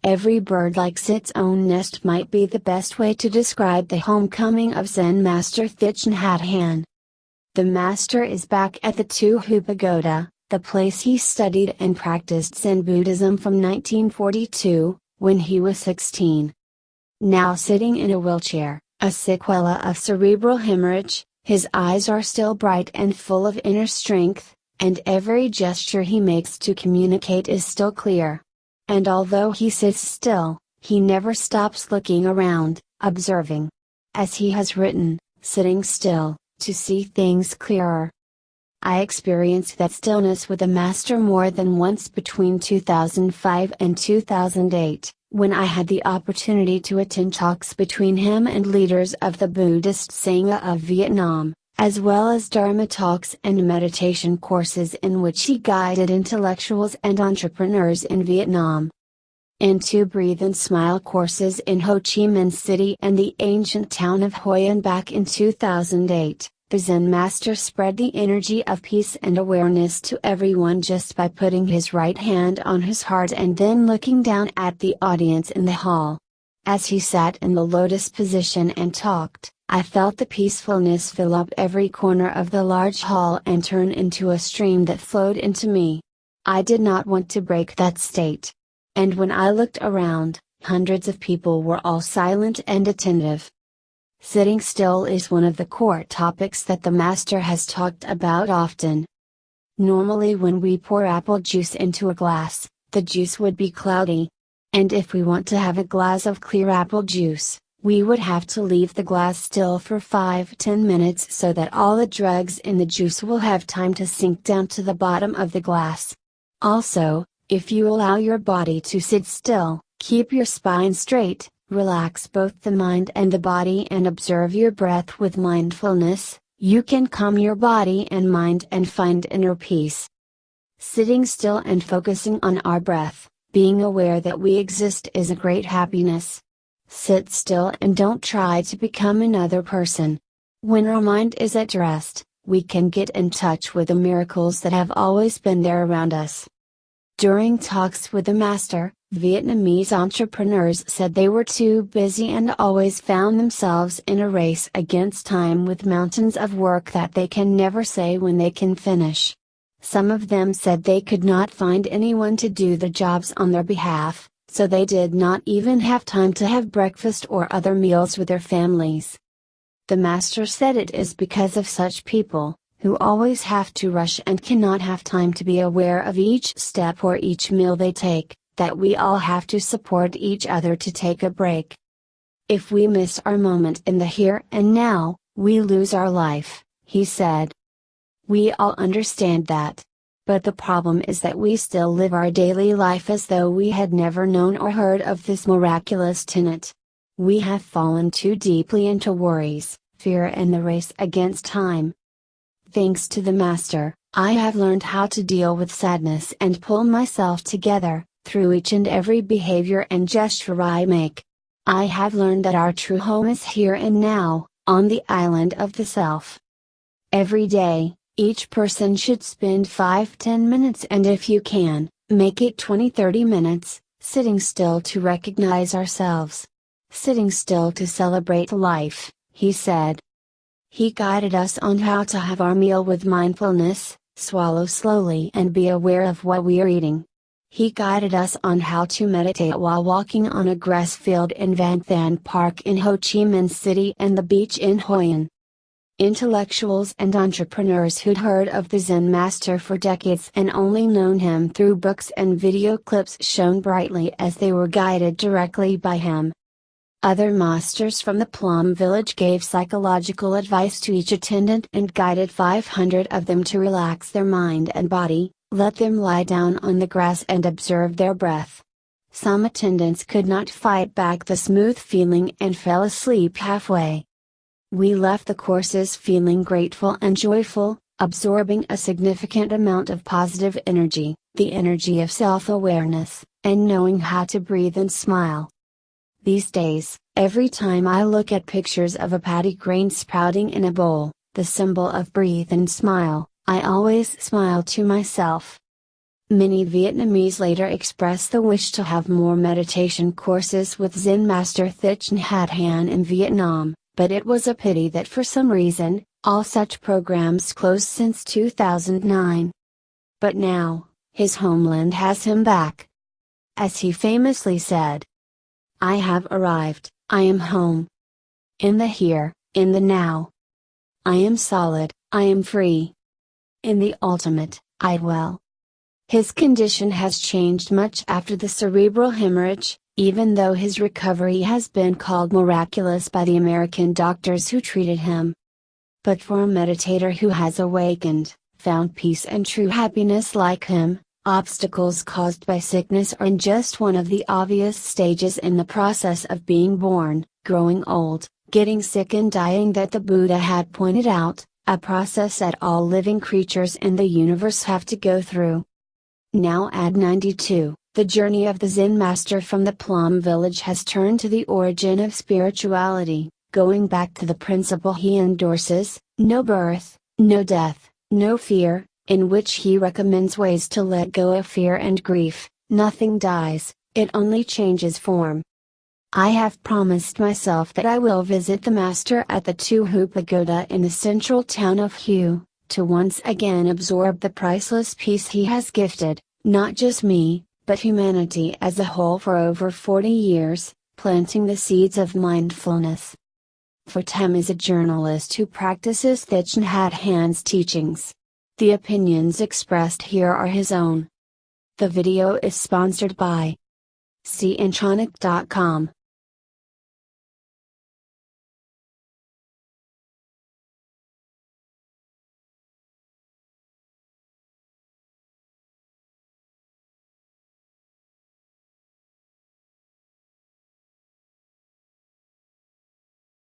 Every bird likes its own nest might be the best way to describe the homecoming of Zen Master Thich Nhat Hanh. The Master is back at the Tu Hieu Pagoda, the place he studied and practiced Zen Buddhism from 1942, when he was 16. Now sitting in a wheelchair, a sequela of cerebral hemorrhage, his eyes are still bright and full of inner strength, and every gesture he makes to communicate is still clear. And although he sits still, he never stops looking around, observing. As he has written, sitting still, to see things clearer. I experienced that stillness with the Master more than once between 2005 and 2008, when I had the opportunity to attend talks between him and leaders of the Buddhist Sangha of Vietnam, as well as dharma talks and meditation courses in which he guided intellectuals and entrepreneurs in Vietnam. And two Breathe and Smile courses in Ho Chi Minh City and the ancient town of Hoi An back in 2008. The Zen Master spread the energy of peace and awareness to everyone just by putting his right hand on his heart and then looking down at the audience in the hall. As he sat in the lotus position and talked, I felt the peacefulness fill up every corner of the large hall and turn into a stream that flowed into me. I did not want to break that state. And when I looked around, hundreds of people were all silent and attentive. Sitting still is one of the core topics that the Master has talked about often. Normally when we pour apple juice into a glass, the juice would be cloudy. And if we want to have a glass of clear apple juice, we would have to leave the glass still for 5-10 minutes so that all the drugs in the juice will have time to sink down to the bottom of the glass. Also, if you allow your body to sit still, keep your spine straight, relax both the mind and the body and observe your breath with mindfulness, you can calm your body and mind and find inner peace. Sitting still and focusing on our breath, being aware that we exist is a great happiness. Sit still and don't try to become another person. When our mind is at rest, we can get in touch with the miracles that have always been there around us. During talks with the Master, Vietnamese entrepreneurs said they were too busy and always found themselves in a race against time with mountains of work that they can never say when they can finish. Some of them said they could not find anyone to do the jobs on their behalf, so they did not even have time to have breakfast or other meals with their families. The Master said it is because of such people, who always have to rush and cannot have time to be aware of each step or each meal they take, that we all have to support each other to take a break. If we miss our moment in the here and now, we lose our life, he said. We all understand that. But the problem is that we still live our daily life as though we had never known or heard of this miraculous tenet. We have fallen too deeply into worries, fear and the race against time. Thanks to the Master, I have learned how to deal with sadness and pull myself together, through each and every behavior and gesture I make. I have learned that our true home is here and now, on the island of the self. Every day, each person should spend 5-10 minutes and if you can, make it 20-30 minutes, sitting still to recognize ourselves. Sitting still to celebrate life, he said. He guided us on how to have our meal with mindfulness, swallow slowly and be aware of what we are eating. He guided us on how to meditate while walking on a grass field in Van Than Park in Ho Chi Minh City and the beach in Hoi An. Intellectuals and entrepreneurs who'd heard of the Zen Master for decades and only known him through books and video clips shone brightly as they were guided directly by him. Other masters from the Plum Village gave psychological advice to each attendant and guided 500 of them to relax their mind and body, let them lie down on the grass and observe their breath. Some attendants could not fight back the smooth feeling and fell asleep halfway. We left the courses feeling grateful and joyful, absorbing a significant amount of positive energy, the energy of self-awareness, and knowing how to breathe and smile. These days, every time I look at pictures of a paddy grain sprouting in a bowl, the symbol of breathe and smile, I always smile to myself. Many Vietnamese later expressed the wish to have more meditation courses with Zen Master Thich Nhat Hanh in Vietnam, but it was a pity that for some reason, all such programs closed since 2009. But now, his homeland has him back. As he famously said, "I have arrived, I am home. In the here, in the now. I am solid, I am free. In the ultimate, I dwell." His condition has changed much after the cerebral hemorrhage, even though his recovery has been called miraculous by the American doctors who treated him. But for a meditator who has awakened, found peace and true happiness like him, obstacles caused by sickness are just one of the obvious stages in the process of being born, growing old, getting sick and dying that the Buddha had pointed out, a process that all living creatures in the universe have to go through. Now add 92, the journey of the Zen master from the Plum village has turned to the origin of spirituality, going back to the principle he endorses, no birth, no death, no fear, in which he recommends ways to let go of fear and grief. Nothing dies, it only changes form. I have promised myself that I will visit the Master at the Tu Hieu Pagoda in the central town of Hieu, to once again absorb the priceless peace he has gifted, not just me, but humanity as a whole for over 40 years, planting the seeds of mindfulness. For Tem is a journalist who practices Thich Nhat Hanh's teachings. The opinions expressed here are his own. The video is sponsored by CNtronic.com.